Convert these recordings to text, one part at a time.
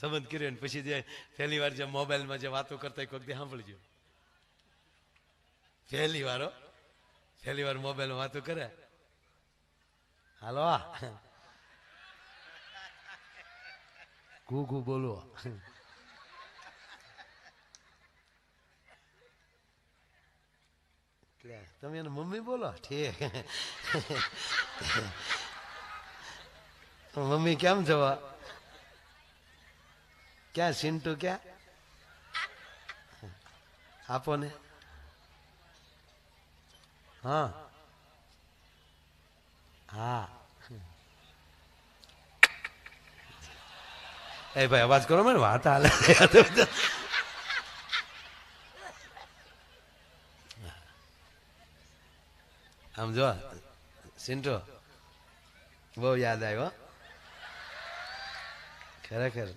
સંબંધ કર્યો ને પછી જે પહેલી વાર જે મોબાઈલમાં જે વાતો કરતા એક વખતે સાંભળજો. પહેલી વાર મોબાઈલમાં વાતો કરે. હાલો ઘુ બોલો. તમે એને મમ્મી બોલો. ઠીક. મમ્મી કેમ છો? ક્યાં સિન્ટુ ક્યાં? આપો ને. હા હા એ ભાઈ અવાજ કરો મને વાત હાલે. આમ જો સિન્ટુ બહુ યાદ આવ્યો ખરેખર.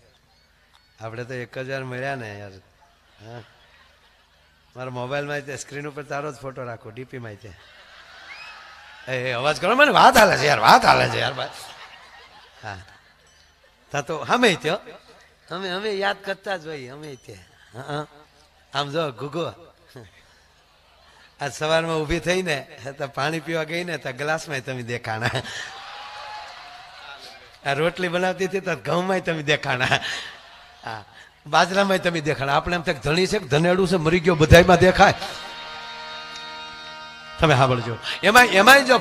આપણે તો 1000 મળ્યા ને યાર. હા મારા મોબાઈલમાં સ્ક્રીન ઉપર તારો જ ફોટો રાખો ડીપીમાં. એ અવાજ કરો મને વાત હાલે છે યાર, વાત હાલે છે યાર ભાઈ. હા તા તો અમે ત્યો અમે યાદ કરતા જ હોય અમે ત્યાં. આમ જો ગુગો આજ સવારમાં ઊભી થઈને તો પાણી પીવા ગઈ ને તો ગ્લાસમાં તમે દેખાણા. આ રોટલી બનાવતી હતી તો ઘઉંમાં તમે દેખાણા. હા બાજરામાં તમે દેખાણા. આપણે એમ થાય ધણી છે ધનેડું છે મરી ગયો બધાયમાં દેખાય. તમે સાંભળજો. એમાંય જો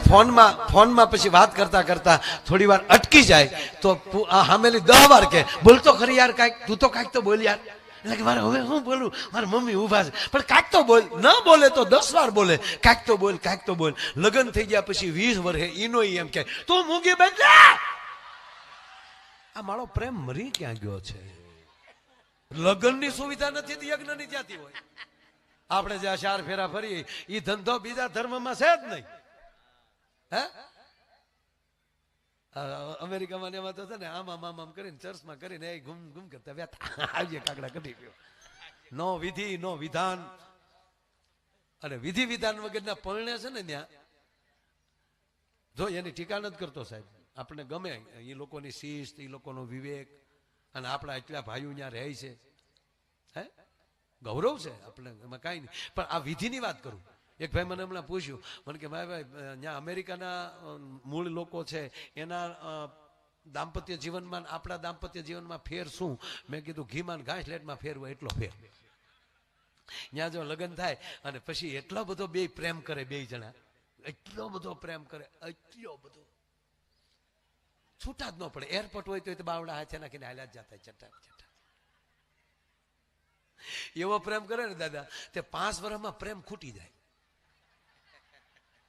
ફોનમાં પછી વાત કરતા કરતા થોડી વાર અટકી જાય તો સામેલી 10 વાર કે બોલતો ખરી યાર કાંઈક, તું તો કાંઈક તો બોલ યાર. એટલે કે મારે હવે હું બોલું, મારા મમ્મી ઉભા છે પણ કાંઈક તો બોલ. ન બોલે તો 10 વાર બોલે કાંઈક તો બોલ કાંઈક તો બોલ. લગ્ન થઈ ગયા પછી 20 વર્ષે ઈનો એમ કે તું મૂંગી બેઠ. આ મારો પ્રેમ મરી ક્યાં ગયો છે? લગ્નની સુવિધા નથી, યજ્ઞની ત્યાંથી હોય. આપણે જ્યાં 4 ફેરા ફરીએ એ ધંધો બીજા ધર્મમાં છે જ નહીં. હે અમેરિકામાં એમાં તો છે ને આમ કરીને ચર્ચમાં કરીને એ ઘૂમ કરતા વ્યાતા આવીએ કાકડા કઢી ગયો. નો વિધિ નો વિધાન. અને વિધિ વિધાન વગરના પરણે છે ને ત્યાં જો એની ટીકા નથી કરતો સાહેબ. આપણે ગમે એ લોકોની શિસ્ત, એ લોકોનો વિવેક, અને આપણા એટલા ભાઈઓ ત્યાં રહે છે. હે ગૌરવ છે આપણે, એમાં કાંઈ નહીં. પણ આ વિધિની વાત કરું. એક ભાઈ મને હમણાં પૂછ્યું, મને કે ભાઈ ત્યાં અમેરિકાના મૂળ લોકો છે એના દાંપત્ય જીવનમાં આપણા દાંપત્ય જીવનમાં ફેર શું? મેં કીધું ઘીમાં ઘાસ લેટમાં ફેર હોય એટલો ફેર. ત્યાં જો લગ્ન થાય અને પછી એટલો બધો બે પ્રેમ કરે, બે જણા એટલો બધો પ્રેમ કરે, એટલો બધો છૂટા જ ન પડે. એરપોર્ટ હોય તો બાવડા હાથે નાખીને હાલ્યા જ જતા ચટા ચટા. એવો પ્રેમ કરે ને દાદા તે 5 વર્ષમાં પ્રેમ ખૂટી જાય.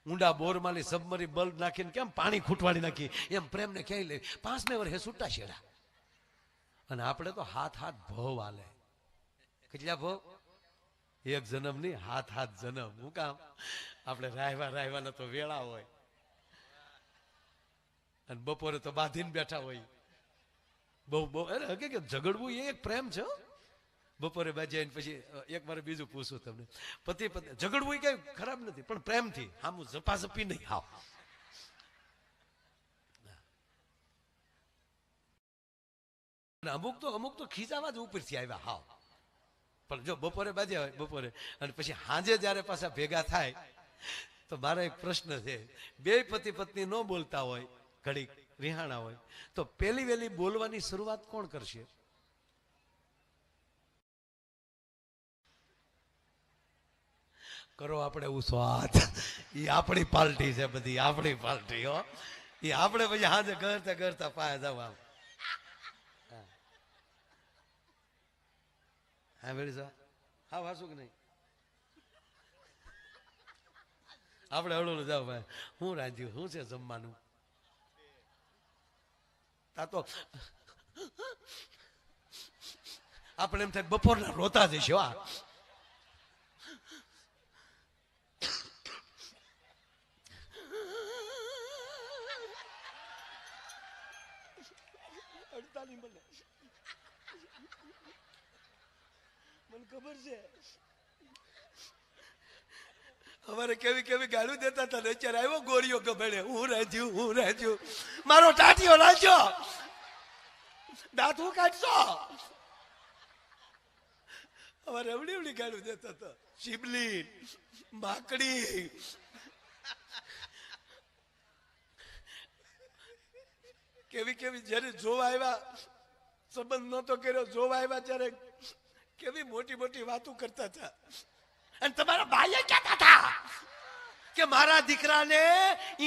ઊંડા બોરમાલી સબમરી બલ્બ નાખીને કેમ પાણી ખૂટવાડી નાખી એમ પ્રેમને ક્યાંય લે 5મે વર્ષે છૂટા છેડા. અને આપણે તો હાથ ભવ હાલે. કેટલા ભવ? 1 જન્મ નહીં, હાથ જન્મ. હું કામ આપણે રાયવાના તો વેળા હોય અને બપોરે તો બાંધીને બેઠા હોય. બહુ અરે હકીકત ઝઘડવું એ એક પ્રેમ છે. બપોરે બાજ્યા પછી એક વાર બીજું પૂછું તમને, પતિ પત્ની ઝઘડવું એ કઈ ખરાબ નથી પણ પ્રેમથી. આમ ઝપાઝપી નહીં. હાવ અમુક તો ખીચાવા જ ઉપરથી આવ્યા. હાવ પણ જો બપોરે બાજ્યા હોય બપોરે અને પછી સાંજે જયારે પાછા ભેગા થાય તો મારો એક પ્રશ્ન છે. 2 પતિ પત્ની ન બોલતા હોય, ઘડીક રિહાણા હોય, તો પેલી વેલી બોલવાની શરૂઆત કોણ કરશે? કરો આપણે એવું સ્વાદ. એ આપણી પાર્ટી છે બધી, આપણી પાર્ટી હો. એ આપણે પછી હાજે કરતા પાયા જાવ. આમ હા વેળી સા હા વાસું કે નહીં આપણે હળવું જાવ ભાઈ. હું રાંધ્યું, શું છે જમવાનું? તા તો આપણે એમ થાય બપોરના રોતા જઈશું. આ મને ખબર છે અમારે કેવી કેવી ગાળું દેતા હતા. અત્યારે આવ્યો ગોળીઓ ગભેડે. હું રાંધ્યું મારો ટાટિયો રાંધ્યો. દાંત હું કાઢશો? અમારે એવડી એવડી ગાડું દેતો હતો. શિબલી, માકડી, કેવી કેવી જયારે જોવા આવ્યા, સંબંધ નહોતો કર્યો, જોવા આવ્યા ત્યારે કેવી મોટી મોટી વાતો કરતા હતા. અને તમારા ભાઈએ કહેતા હતા કે મારા દીકરાને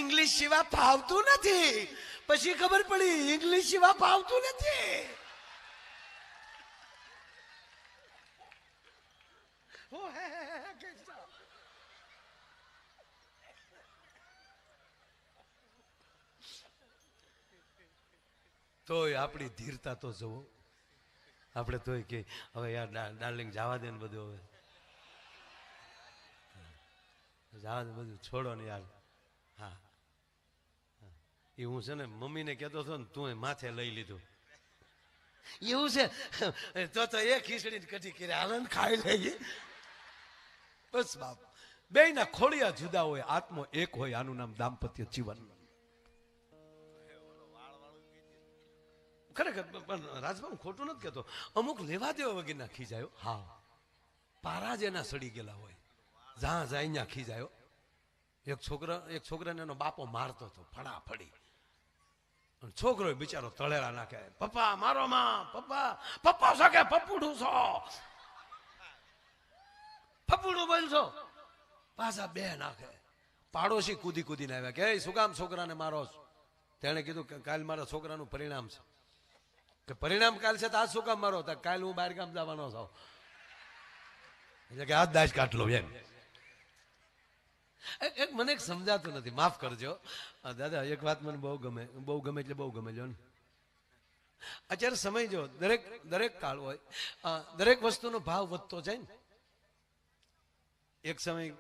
ઇંગ્લિશ સિવાય ફાવતું નથી. પછી ખબર પડી ઇંગ્લિશ સિવાય ફાવતું નથી. તોય આપણી ધીરતા તો જુઓ. આપણે તોય કે હવે યાર ડાર્લિંગ જવા દે ને બધું, હવે જવા દે બધું, છોડો ને યાર. હા, એ હું છે ને મમ્મીને કહેતો હતો ને, તું માથે લઈ લીધું એવું છે. તો એ ખીચડી કઢી કરી આનંદ ખાઈ લઈએ બસ બાપ. બે ના ખોડિયા જુદા હોય, આત્મો એક હોય. આનું નામ દાંપત્ય જીવન. ખરેખર પણ રાજભાઈ હું ખોટું નથી કહેતો. અમુક લેવા દેવા વગેરેના ખીજાયો. હા, પારા જેના સડી ગયેલા હોય, જ્યાં જાય ત્યાં ખીજાયો. એક છોકરાને એનો બાપો મારતો હતો ફડાફડી. છોકરો બિચારો તળેલા નાખે, પપ્પા મારો માં, પપ્પા પપ્પા છો કે પપ્પુડું છો, પપ્પુડું બોલશો. પાછા બે નાખે. પાડોશી કૂદી કૂદીને આવ્યા કે શું કામ છોકરાને મારો છો? તેણે કીધું કે કાલ મારા છોકરાનું પરિણામ છે. કે પરિણામ કાલ છે તો આજ શું કામ મારો? કાલ હું બહાર ગામ જવાનો છું, એટલે કે આજ દાજ કાઢ લો એમ. એક મને એક સમજાતું નથી, માફ કરજો દાદા. એક વાત મને બહુ ગમે, બહુ ગમે એટલે બહુ ગમે. જો ને અત્યારે સમય જો, દરેક કાળ હોય, દરેક વસ્તુનો ભાવ વધતો જાય ને. એક સમય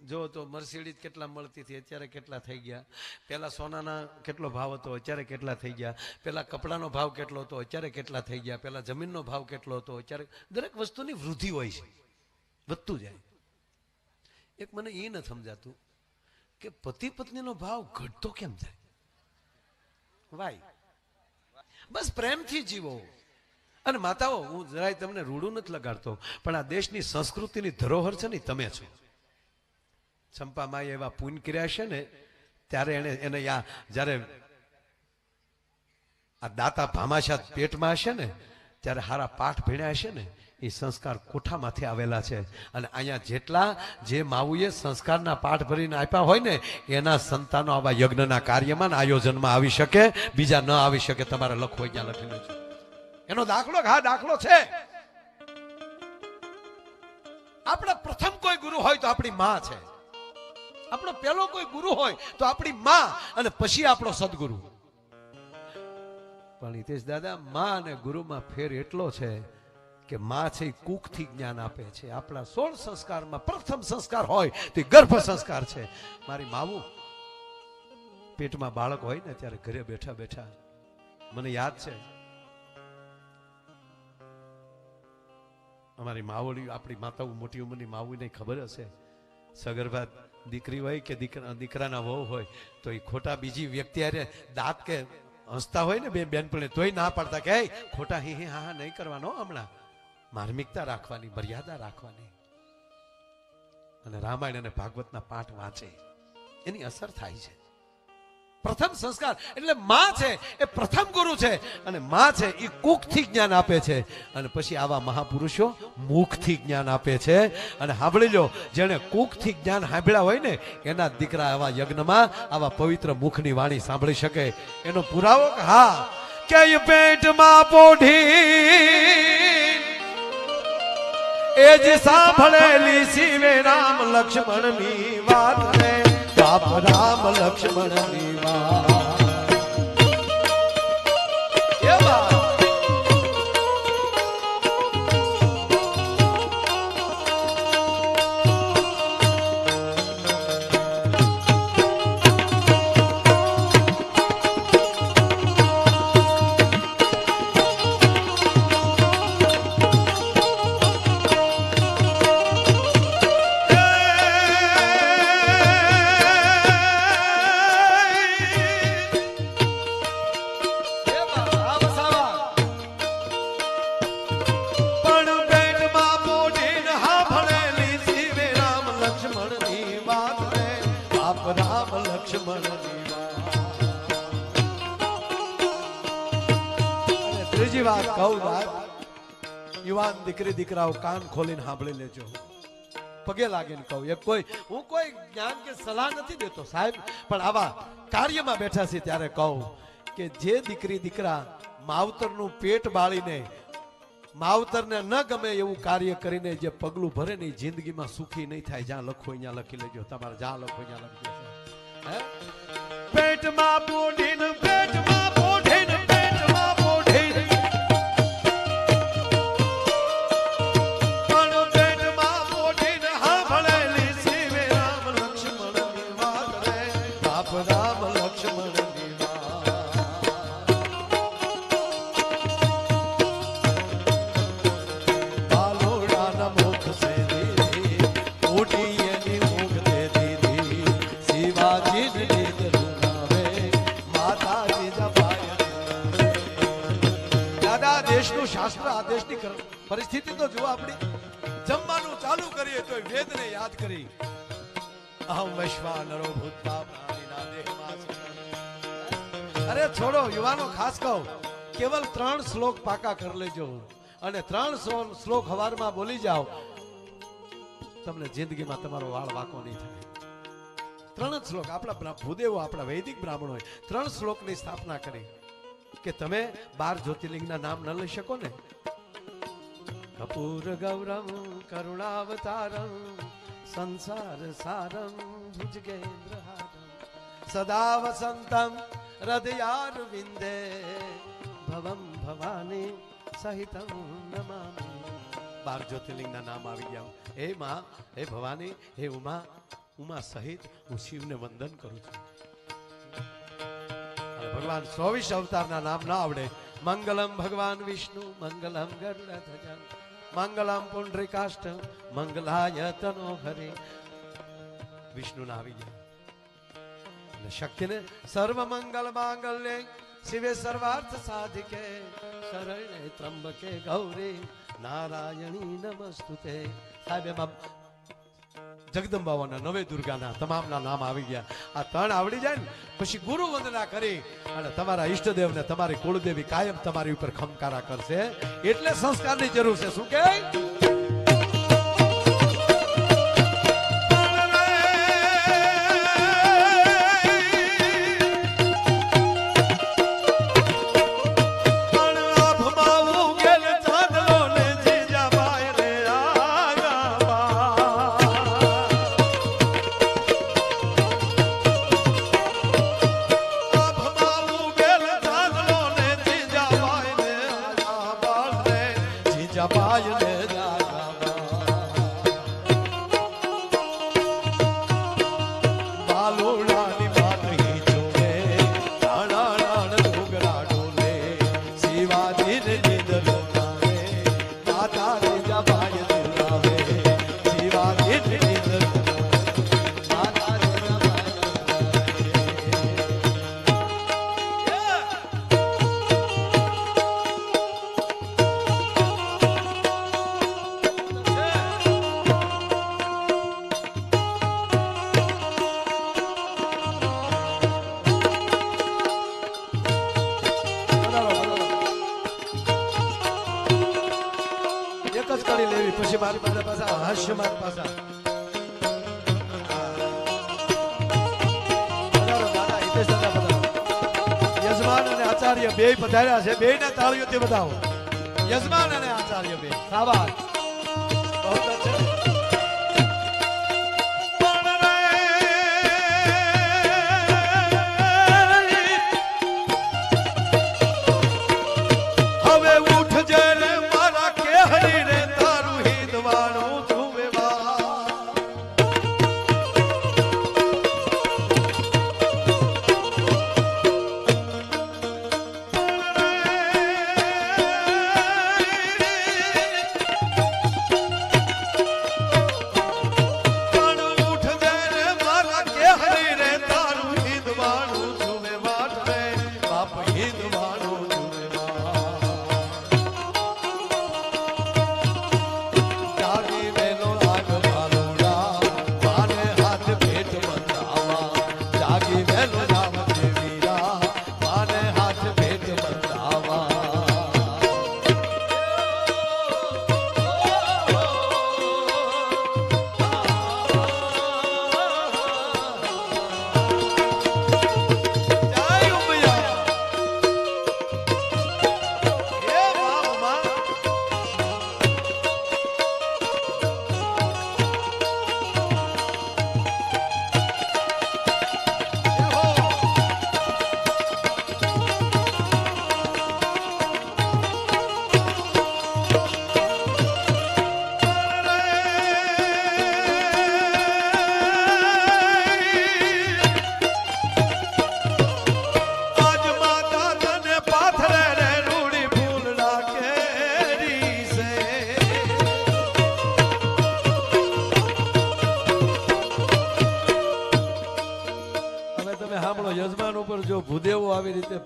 જો તો મર્સિડીઝ કેટલા મળતી હતી, અત્યારે કેટલા થઈ ગયા. પેલા સોનાના કેટલો ભાવ હતો, અત્યારે કેટલા થઈ ગયા. પેલા કપડાનો ભાવ કેટલો હતો, અત્યારે કેટલા થઈ ગયા. પેલા જમીનનો ભાવ કેટલો હતો, અત્યારે. દરેક વસ્તુની વૃદ્ધિ હોય છે, વધતું જાય. એક મને એ નથી સમજાતું કે પતિ પત્નીનો ભાવ ઘટતો કેમ જાય? વાય બસ પ્રેમથી જીવો. અને માતાઓ, હું જરાય તમને રૂડું નથી લગાડતો, પણ આ દેશની સંસ્કૃતિની ધરોહર છે ને તમે છો. ચંપામાએ એવા પુણ્ય કર્યા છે ને, ત્યારે એને જ્યારે આ દાતા ભામાશાહ પેટમાં હશે ને, ત્યારે હારા પાઠ ભણ્યા હશે ને, એ સંસ્કાર કોઠામાંથી આવેલા છે. અને અહીંયા જેટલા જે માવુએ સંસ્કારના પાઠ ભરીને આપ્યા હોય ને, એના સંતાનો આવા યજ્ઞના કાર્યમાં આયોજનમાં આવી શકે, બીજા ન આવી શકે. તમારે લખો અહીંયા લખીને છે એનો દાખલો. હા, દાખલો છે. આપણા પ્રથમ કોઈ ગુરુ હોય તો આપણી માં છે. આપણો પહેલો કોઈ ગુરુ હોય તો આપણી માં, અને પછી આપણો સદગુરુ. પણ હિતેશ દાદા, માં અને ગુરુમાં ફેર એટલો છે કે માં છે એ કુખથી જ્ઞાન આપે છે. આપણા 16 સંસ્કારમાં પ્રથમ સંસ્કાર હોય તે ગર્ભ સંસ્કાર છે. મારી માવું પેટમાં બાળક હોય ને, ત્યારે ઘરે બેઠા બેઠા મને યાદ છે, અમારી માવડી, આપણી માતાઓ મોટી ઉંમરની માવુને ખબર હશે, સગર્ભા દીકરી હોય કે દીકરાના વહુ હોય તો એ ખોટા બીજી વ્યક્તિ હારે દાંત કે હસતા હોય ને, બે બેનપણી, તોય ના પાડતા કે ખોટા હી હા હા નહીં કરવાનો, હમણાં માર્મિકતા રાખવાની, મર્યાદા રાખવાની. અને રામાયણ અને ભાગવતના પાઠ વાંચે, એની અસર થાય છે. પ્રથમ સંસ્કાર એટલે માં છે એ પ્રથમ ગુરુ છે, અને માં છે એ કુખથી જ્ઞાન આપે છે. અને પછી આવા મહાપુરુષો મુખથી જ્ઞાન આપે છે. અને સાંભળી લો, જેને કુખથી જ્ઞાન સાંભળ્યા હોય ને, એના દીકરા આવા યજ્ઞમાં આવા પવિત્ર મુખની વાણી સાંભળી શકે. એનો પુરાવો હા, કે પેટમાં પોઢી એ જ સાંભળેલી શિવે રામ લક્ષ્મણની વાત રે, બાપ રામ લક્ષ્મણની વાત. લક્ષ્મણની અને ત્રીજી વાત કહું વાત યુવાન દીકરી દીકરાઓ કાન ખોલીને સાંભળી લેજો પગે લાગીને કહું હું કોઈ જ્ઞાન કે સલાહ નથી દેતો સાહેબ પણ આવા કાર્યમાં બેઠા છે ત્યારે કહું કે જે દીકરી દીકરા માવતરનું પેટ બાળીને માવતરને ન ગમે એવું કાર્ય કરીને જે પગલું ભરે ને જિંદગીમાં સુખી નહીં થાય જ્યાં લખો અહીંયા લખી લેજો તમારે જ્યાં લખો અહીંયા લખી દેજો પેટમાં પોઢીને પેટમાં પોઢીને પેટમાં પોઢીને પણ પેટમાં પોઢીને સાંભળેલી શિવે રામ લક્ષ્મણની વાત રે બાપ રામ લક્ષ્મણની બાલોડાના મુખ સે દીધી ઉઠીએની ઊંઘ દે દીધી શિવાજીને લીધ રૂનાવે માતાજી જપાય દાદા દેશનું શાસ્ત્ર આ દેશની પરિસ્થિતિ તો જુઓ આપણી જમવાનું ચાલુ કરીએ તો વેદને યાદ કરી અહમ વૈશ્વાનરો ભૂતવા પ્રાણીના દેહમાં અરે છોડો યુવાનો ખાસ કહો કેવલ 3 શ્લોક પાકા કરી લેજો અને 3 શ્લોક હવારમાં બોલી જાઓ તમને જિંદગીમાં તમારો વાળ વાંકો નહીં થાય 3 શ્લોક આપણા ભૂદેવો આપણા વૈદિક બ્રાહ્મણોએ 3 શ્લોકની સ્થાપના કરી કે તમે 12 જ્યોતિર્લિંગના નામ ન લઈ શકો ને કપૂર ગૌરમ કરુણાવતારમ સંસાર સારમ ભુજગેન્દ્રહારમ સદા વસંતમ હૃદયાર વિંદે ભવમ ભવાની સહિતમ નમામિ 12 જ્યોતિર્લિંગના નામ આવી ગયા હે માં હે ભવાની હે ઉમા સહિત હું શિવને વંદન કરું છું ભગવાન 24 અવતારના નામ ના આવડે મંગલમ ભગવાન વિષ્ણુ મંગલમ ગરુડધ્વજ મંગલમ પુંડરીકાષ્ટમ મંગલાય તનો હરિ વિષ્ણુ ના આવી ગયા અને શક્તિને સર્વ મંગલ માંગલ્ય શિવે સર્વાર્થ સાધિકે શરણે ત્રંબકે ગૌરી નારાયણી નમસ્તુતે સાહેબ એમાં જગદંબાઓના નવે દુર્ગાના તમામના નામ આવી ગયા આ 3 આવડી જાય ને પછી ગુરુ વંદના કરી અને તમારા ઈષ્ટદેવને તમારી કુળદેવી કાયમ તમારી ઉપર ખમકારા કરશે એટલે સંસ્કારની જરૂર છે શું કે પછી મારી પાસે પાછા હાસ્ય મારી પાસે યજમાન અને આચાર્ય બે પધાર્યા છે બે ના તાળીઓથી બતાવો યજમાન અને આચાર્ય બે શાબાશ બહુ અચ્છા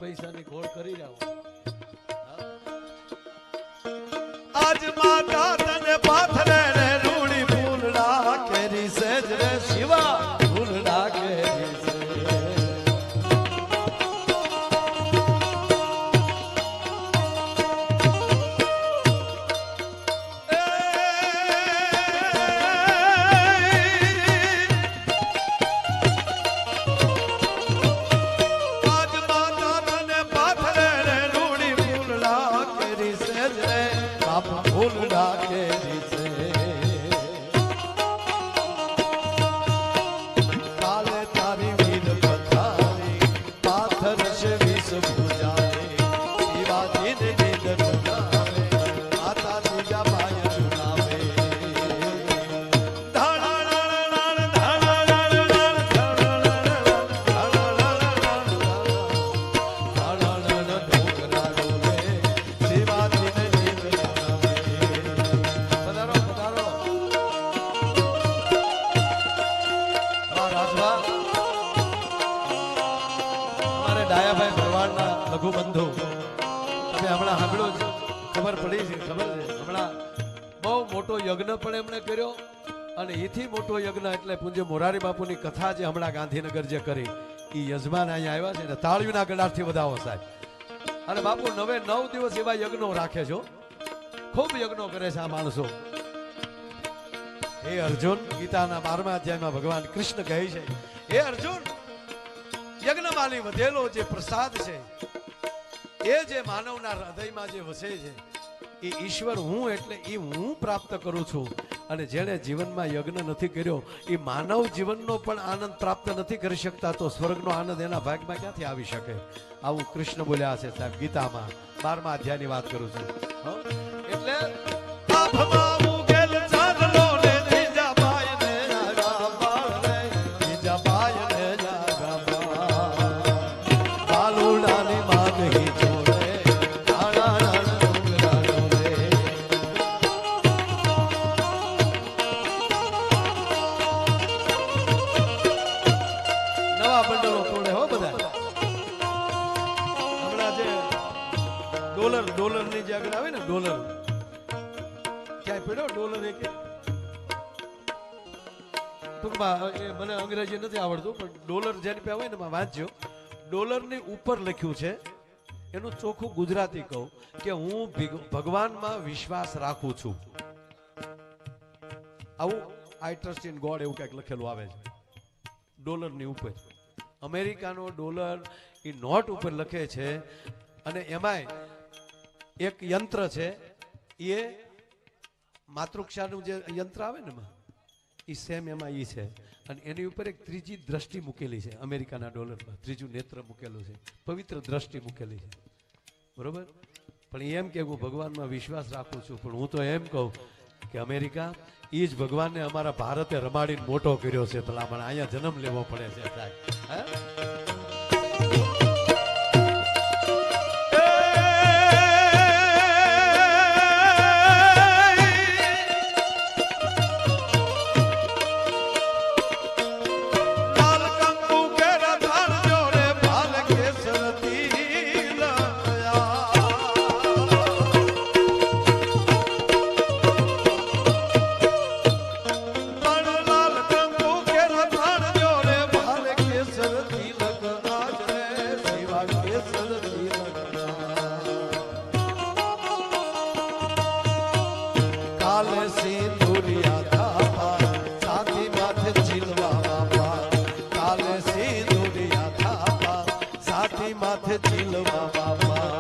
પૈસાની ઘોળ કરી જાઓ. આજ માતા તને પાથરે રે રૂડી ફૂલડા કેરી સેજ રે શિવા ફૂલડા કેરી ફૂલડા કેરી છે કાલે તારી વીર પથારી પાથર છે વિષ પૂજારી શિવાજી ને નીંદ જુનાવે માતા તુજા પાય જુનાવે ડાયાભાઈ ભરવાડના લઘુબંધુ તમે હમણાં સાંભળ્યો છે, ખબર પડી છે, ખબર છે હમણાં બહુ મોટો યજ્ઞ પણ એમણે કર્યો અને એથી મોટો યજ્ઞ એટલે પૂજ્ય મોરારી બાપુની કથા જે હમણાં ગાંધીનગર જે કરી એ યજમાન અહીંયા આવ્યા છે ને તાળીના ગડારથી વધાવો સાહેબ. અને બાપુ 9 દિવસ એવા યજ્ઞો રાખે છો, ખૂબ યજ્ઞો કરે છે આ માણસો. હે અર્જુન, ગીતાના 12મા અધ્યાયમાં ભગવાન કૃષ્ણ કહે છે, હે અર્જુન, યજ્ઞમાલી વધેલો જે પ્રસાદ છે એ જે માનવના હૃદયમાં જે વસે છે એ ઈશ્વર હું એટલે એ હું પ્રાપ્ત કરું છું. અને જેણે જીવનમાં યજ્ઞ નથી કર્યો એ માનવ જીવનનો પણ આનંદ પ્રાપ્ત નથી કરી શકતા, તો સ્વર્ગનો આનંદ એના ભાગમાં ક્યાંથી આવી શકે? આવું કૃષ્ણ બોલ્યા છે સાહેબ ગીતામાં 12મા અધ્યાયની વાત કરું છું. એટલે ડોલરની જે આગળ આવે ને ડોલર, ક્યાંય પડ્યો ડોલર એક ટૂંકમાં મને અંગ્રેજી નથી આવડતું પણ ડોલર જેની પાસે હોય ને વાંચજો. ડોલરની ઉપર લખ્યું છે, એનું ચોખ્ખું ગુજરાતી કહું કે હું ભગવાનમાં વિશ્વાસ રાખું છું. આવું આઈ ટ્રસ્ટ ઇન ગોડ એવું કંઈક લખેલું આવે છે ડોલરની ઉપર. અમેરિકાનો ડોલર એ નોટ ઉપર લખે છે અને એમાંય એક યંત્ર છે, એ માતૃક્ષાનું જે યંત્ર આવે ને એ સેમ એમાં એ છે અને એની ઉપર એક ત્રીજી દ્રષ્ટિ મૂકેલી છે. અમેરિકાના ડોલરમાં ત્રીજું નેત્ર મૂકેલું છે, પવિત્ર દ્રષ્ટિ મૂકેલી છે, બરોબર. પણ એમ કે હું ભગવાનમાં વિશ્વાસ રાખું છું, પણ હું તો એમ કહું કે અમેરિકા એ જ ભગવાનને અમારા ભારતે રમાડીને મોટો કર્યો છે, ભલામણ અહીંયા જન્મ લેવો પડે છે સાહેબ. માથે ચીલવા બાબા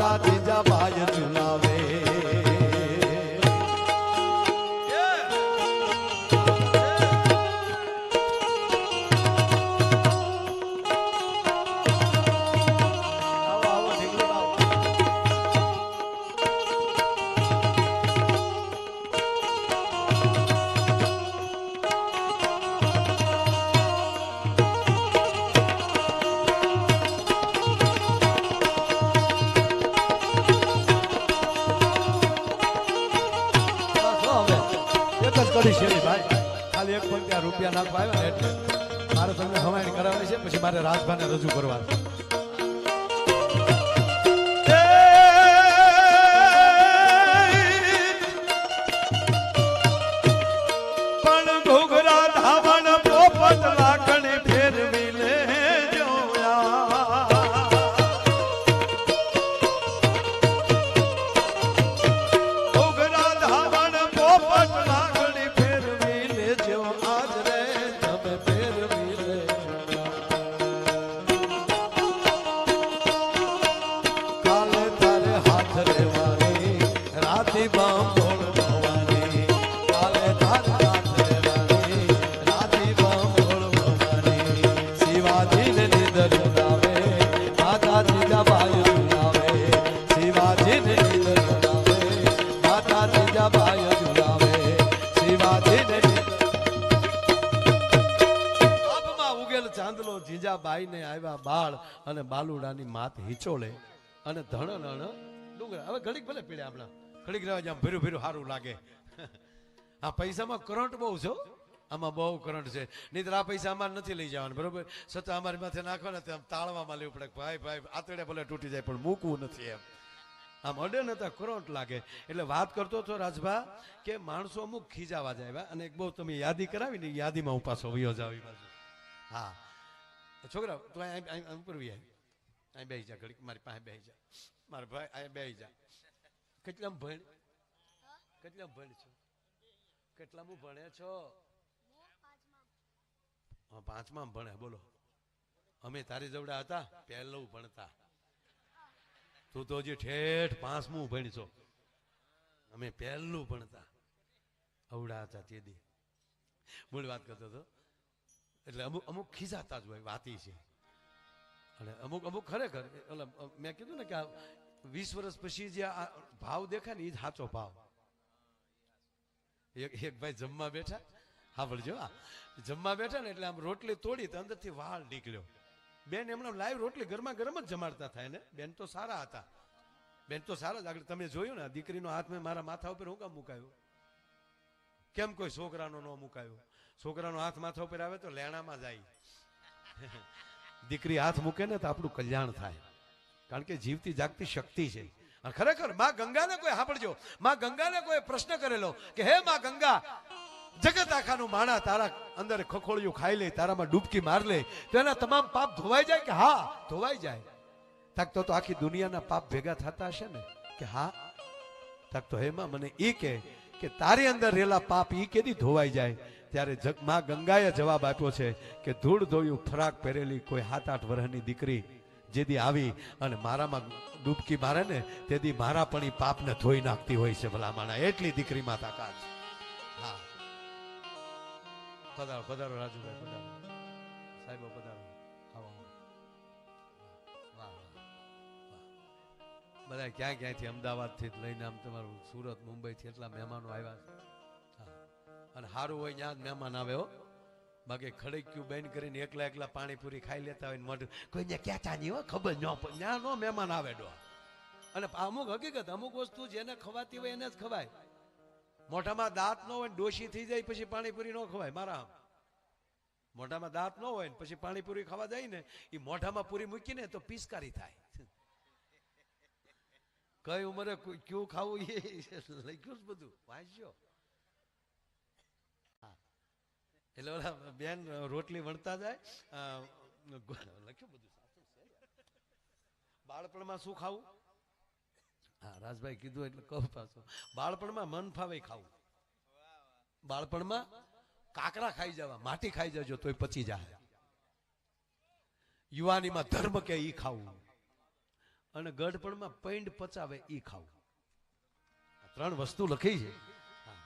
માતા જીજાબાઈ ઝુલાવે. ખાલી એક પંક્તિ આ રૂપિયા નાખવા આવ્યા ને એટલે મારે તમને હવાઈ કરાવવાની છે, પછી મારે રાજભાને રજૂ કરવા છે. પણ ઘૂઘરા ધાવણ પોપટ લાકડી ફેરવી લે બાઈ ને આવ્યા બાળ અને બાલુડાની માત હિચોળે અને ધણ ડુંગરા. હવે ઘડીક ભલે પીડ્યા આપણા ઘડીક રહેવા જામ ભીરું ભીરું સારું લાગે. આ પૈસામાં કરંટ બહુ છે, આમાં બહુ કરંટ છે. નહીં આ પૈસા અમારે નથી લઈ જવાના, બરોબર? છતાં અમારી માથે નાખવાના તેમ તાળવામાં લેવું પડે. ભાઈ ભાઈ આતડે ભલે તૂટી જાય પણ મૂકવું નથી એમ. આમ અડે ને તો કરંટ લાગે. એટલે વાત કરતો હતો રાજભા કે માણસો અમુક ખીજાવા જાય અને એક બહુ તમે યાદી કરાવી ને યાદીમાં હું પાછો વયો જાવ એ બાજુ. હા છોકરા તું ઉપર અહીં બેસી જા, ઘડીક મારી પાસે બેસી જા. મારા ભાઈ અહીં બેસી જા. કેટલામ ભણ છો? કેટલામું ભણે છો? હા, 5માં ભણે. બોલો, અમે તારી જોડે હતા પહેલું ભણતા. તું તો હજી ઠેઠ 5મું ભણશો. અમે પહેલું ભણતા અવડા હતા તેથી. મૂળ વાત કરતો હતો. એટલે અમુક ખીજાતા જ હોય, વાતી છે. અને અમુક ખરેખર મેં કીધું ને કે આ 20 વર્ષ પછી જે આ ભાવ દેખાય ને એ જ સાચો ભાવ. એક ભાઈ જમવા બેઠા, હા ભણજો, જમવા બેઠા ને એટલે આમ રોટલી તોડી તો અંદરથી વાળ નીકળ્યો. બેન એમણે લાઈવ રોટલી ગરમા ગરમ જ જમાડતા થાય ને. બેન તો સારા હતા, બેન તો સારા જ. આગળ તમે જોયું ને દીકરીનો હાથ મેં મારા માથા ઉપર હું કામ મુકાયો? કેમ કોઈ છોકરાનો ન મુકાયો? છોકરાનો હાથ માથા ઉપર આવે તો લેણામાં જાય. દીકરી હાથ મૂકે ને તો આપણું કલ્યાણ થાય, કારણ કે જીવતી જાગતી શક્તિ છે. અને ખરેખર માં ગંગાને કોઈ સાંભળજો, માં ગંગાને કોઈ પ્રશ્ન કરેલો કે હે માં ગંગા, જગત આખાનું માણા તારા અંદર ખખોળિયું ખાઈ લે, તારામાં ડૂબકી માર લે તો એના તમામ પાપ ધોવાઈ જાય? કે હા ધોવાઈ જાય. તાકતો તો આખી દુનિયાના પાપ ભેગા થતા હશે ને? કે હા. તાકતો હે માં મને ઈ કે તારી અંદર રહેલા પાપ ઈ કેદી ધોવાઈ જાય? ત્યારે માં ગંગાએ જવાબ આપ્યો છે કે ધૂળ ધોયું ફરાક પહેરેલી કોઈ 7-8 વર્ષની દીકરી જેદી આવી અને મારામાં ડૂબકી મારે ને તેથી મારા પણ ઈ પાપને ધોઈ નાખતી હોય છે ભલામાણા. એટલી દીકરીમાં તાકાત. હા, પધારો પધારો રાજુભાઈ, પધારો સાહેબો, પધારો. બધા ક્યાંથી અમદાવાદથી લઈને આમ તમારું સુરત મુંબઈથી એટલા મહેમાનો આવ્યા છે. અને સારું હોય ત્યાં જ મહેમાન આવે હો. બાકી ખડક્યું બેન કરીને એકલા પાણીપુરી ખાઈ લેતા હોય મઢ કોઈને ક્યાં ચાની હો ખબર ન પડે. ત્યાં નો મહેમાન આવે ડો. અને અમુક હકીકત, અમુક વસ્તુ જેને ખવાતી હોય એને જ ખવાય. મોઢામાં દાંત ન હોય ડોશી થઈ જાય પછી પાણીપુરી ન ખવાય. મારા મોઢામાં દાંત ન હોય પછી પાણીપુરી ખાવા જાય ને એ મોઢામાં પૂરી મૂકીને તો પિસ્કારી થાય. કઈ ઉંમરે ક્યું ખાવું એ લખ્યું જ બધું વાંચજો. એટલે ઓલા બેન રોટલી વણતા જાય, લખ્યું બધું. બાળપણમાં શું ખાવું? હા, રાજભાઈ કીધું એટલે કહું પાછો. બાળપણમાં મન ફાવે ખાવું. બાળપણમાં કાકરા ખાઈ જવા, માટી ખાઈ જજો તોય પચી જાય. યુવાનીમાં ધર્મ કે ઈ ખાવું. અને ગઢપણમાં પૈંડ પચાવે ઈ ખાવું. આ 3 વસ્તુ લખી છે. હા.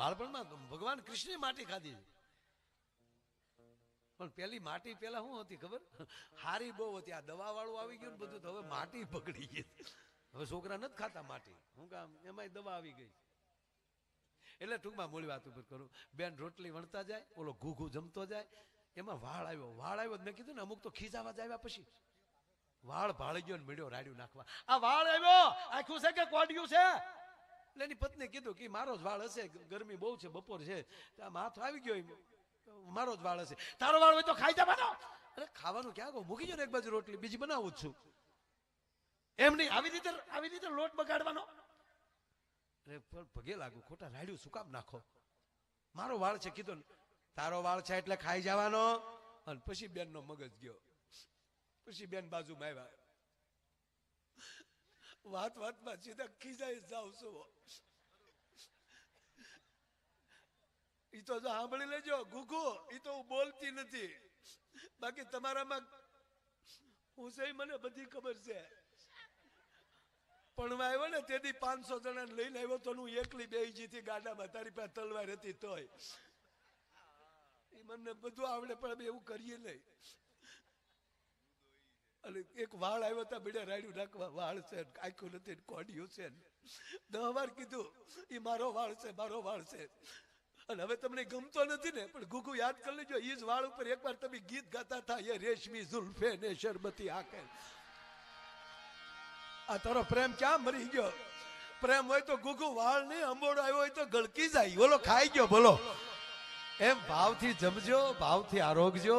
બાળપણમાં ભગવાન કૃષ્ણે માટી ખાધી છે. પણ પેલી માટી પેલા શું હતી ખબર? હારી બહુ હતી. આ દવા વાળું આવી ગયું ને બધું, તો હવે માટી પકડી ગઈ. હવે છોકરા નથી ખાતા માટી. હું કામ એમાંય દવા આવી ગઈ. એટલે ટૂંકમાં મૂળ વાત ઉપર કરું. બેન રોટલી વણતા જાય, ઓલો ઘૂઘું જમતો જાય, એમાં વાળ આવ્યો. મેં કીધું ને અમુક તો ખીજાવા જ આવ્યા પછી વાળ ભાળી ગયો ને મીડ્યો રાડ્યું નાખવા. આ વાળ આવ્યો આખું છે કે કોડિયું છે? એટલે એની પત્ની કીધું કે મારો જ વાળ હશે, ગરમી બહુ છે, બપોર છે, માથો આવી ગયો, મારો જ વાળ હશે. તારો વાળ હોય તો ખાઈ જવાનો. અરે ખાવાનું ક્યાં કહું, મૂકી ગયો ને એક બાજુ રોટલી, બીજી બનાવું જ છું. એમ નહીં, આવી રીતે લોટ બગાડવાનો. અરે પણ પગે લાગુ, ખોટા રાડ્યું શું કામ નાખો? મારો વાળ છે. કીધું તારો વાળ છે એટલે ખાઈ જવાનો. અને પછી બેન નો મગજ ગયો. પછી બેન બાજુમાં આવ્યા. વાતમાં સીધા ખીજાઈ જાવ છું. ઈ તો જો સાંભળી લેજો ગુગુ, ઈ તો હું બોલતી નથી, બાકી તમારામાં હું છે મને બધી ખબર છે. પણ આવ્યો ને તેથી 500 જણા લઈને આવ્યો તો હું એકલી બેહી જીતી ગાડામાં. તારી પાસે તલવાર હતી તોય એ મને બધું આવડે, પણ અમે એવું કરીએ નહીં. અને એક વાળ આવ્યો તા બીડે રાડ્યું નાખવા. વાળ છે, આખું નથી, કોડિયું છે. 10 વાર કીધું એ મારો વાળ છે, મારો વાળ છે. અને હવે તમને ગમતો નથી ને, પણ ગુગુ યાદ કરી લેજો, એ જ વાળ ઉપર એકવાર તમે ગીત ગાતા હતા, એ રેશમી ઝુલ્ફે ને શરબતી આંખે. આ તારો પ્રેમ ક્યાં મરી ગયો? પ્રેમ હોય તો ગુગુ વાળ નહીં, અંબોડો આવ્યો હોય તો ગળકી જાય. બોલો ખાઈ ગયો. બોલો એમ ભાવથી જમજો, ભાવથી આરોગજો,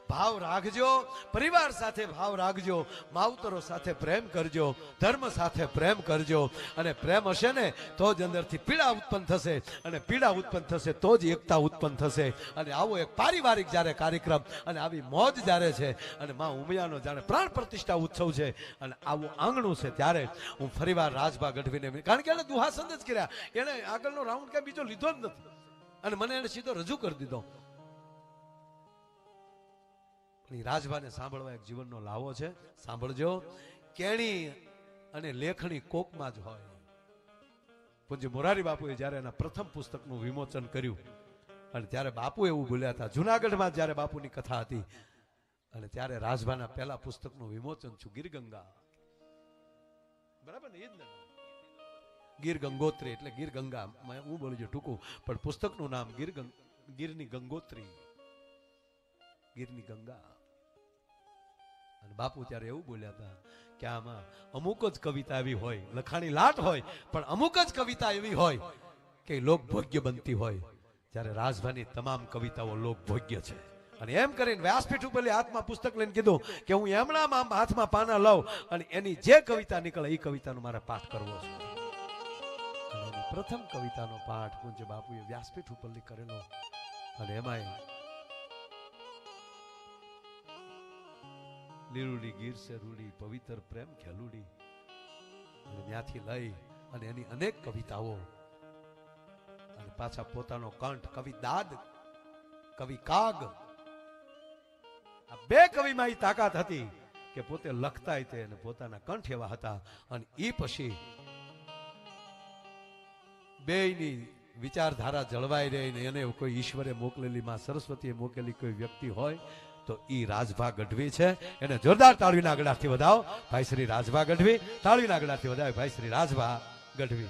ભાવ રાખજો, પરિવાર સાથે ભાવ રાખજો, માવતરો સાથે પ્રેમ કરજો, ધર્મ સાથે પ્રેમ કરજો. અને પ્રેમ હશે ને તો જ અંદરથી પીડા ઉત્પન્ન થશે, અને પીડા ઉત્પન્ન થશે તો જ એકતા ઉત્પન્ન થશે. અને આવો એક પારિવારિક જ્યારે કાર્યક્રમ અને આવી મોજ જ્યારે છે, અને માં ઉમિયાનો જાણે પ્રાણ પ્રતિષ્ઠા ઉત્સવ છે, અને આવું આંગણું છે, ત્યારે હું ફરીવાર રાજભા ગઢવીને, કારણ કે એને દુહાસન જ કર્યા, એને આગળનો રાઉન્ડ ક્યાં બીજો લીધો જ નથી, અને મને એને સીધો રજૂ કરી દીધો. રાજભાને સાંભળવા એક જીવનનો લાવો છે. સાંભળજો. કેણી અને લેખણી કોકમાં જ હોય. પૂજ્ય મોરારી બાપુએ જ્યારે એના પ્રથમ પુસ્તકનું વિમોચન કર્યું, અને ત્યારે બાપુ એવું બોલ્યા હતા, જુનાગઢમાં જ્યારે બાપુની કથા હતી, અને ત્યારે રાજભાના પહેલા પુસ્તકનું વિમોચન છું, ગીરગંગા. બરાબર ને? એ જ ને, ગીર ગંગોત્રી એટલે ગીર ગંગા. હું બોલું છું ટૂંકું, પણ પુસ્તકનું નામ ગીરની ગંગોત્રી, ગીરની ગંગા. અને બાપુ ત્યારે એવું બોલ્યા હતા કે આમાં અમુક જ કવિતા એવી હોય, લખાણી લાટ હોય, પણ અમુક જ કવિતા એવી હોય કે લોકભોગ્ય બનતી હોય. જ્યારે રાજભાની તમામ કવિતાઓ લોકભોગ્ય છે. અને એમ કરીને વ્યાસપીઠ ઉપર હાથમાં પુસ્તક લઈને કીધું કે હું એમના હાથમાં પાના લઉં, અને એની જે કવિતા નીકળે એ કવિતાનો મારે પાઠ કરવો છે. પ્રથમ કવિતાનો પાઠ પૂજ્ય બાપુએ વ્યાસપીઠ ઉપર કરેલો, અને એમાં લીલુડી ગીર સે રૂડી પવિત્ર પ્રેમ ખેલુડી, અને ત્યાંથી લઈ અને એની અનેક કવિતાઓ, અને પાછા પોતાનો કંઠ, કવિ દાદ, કવિ કાગ, આ 2 કવિમાં એ તાકાત હતી કે પોતે લખતા તે અને પોતાના કંઠ એવા હતા. અને એ પછી બેયની વિચારધારા જળવાઈ રહી, ને એને કોઈ ઈશ્વરે મોકલેલી, માં સરસ્વતીએ મોકલેલી કોઈ વ્યક્તિ હોય તો ઈ રાજભા ગઢવી છે. એને જોરદાર તાળીના ગળાથી વધાવો ભાઈ શ્રી રાજભા ગઢવી. તાળીના ગળાથી વધાવે ભાઈ શ્રી રાજભા ગઢવી.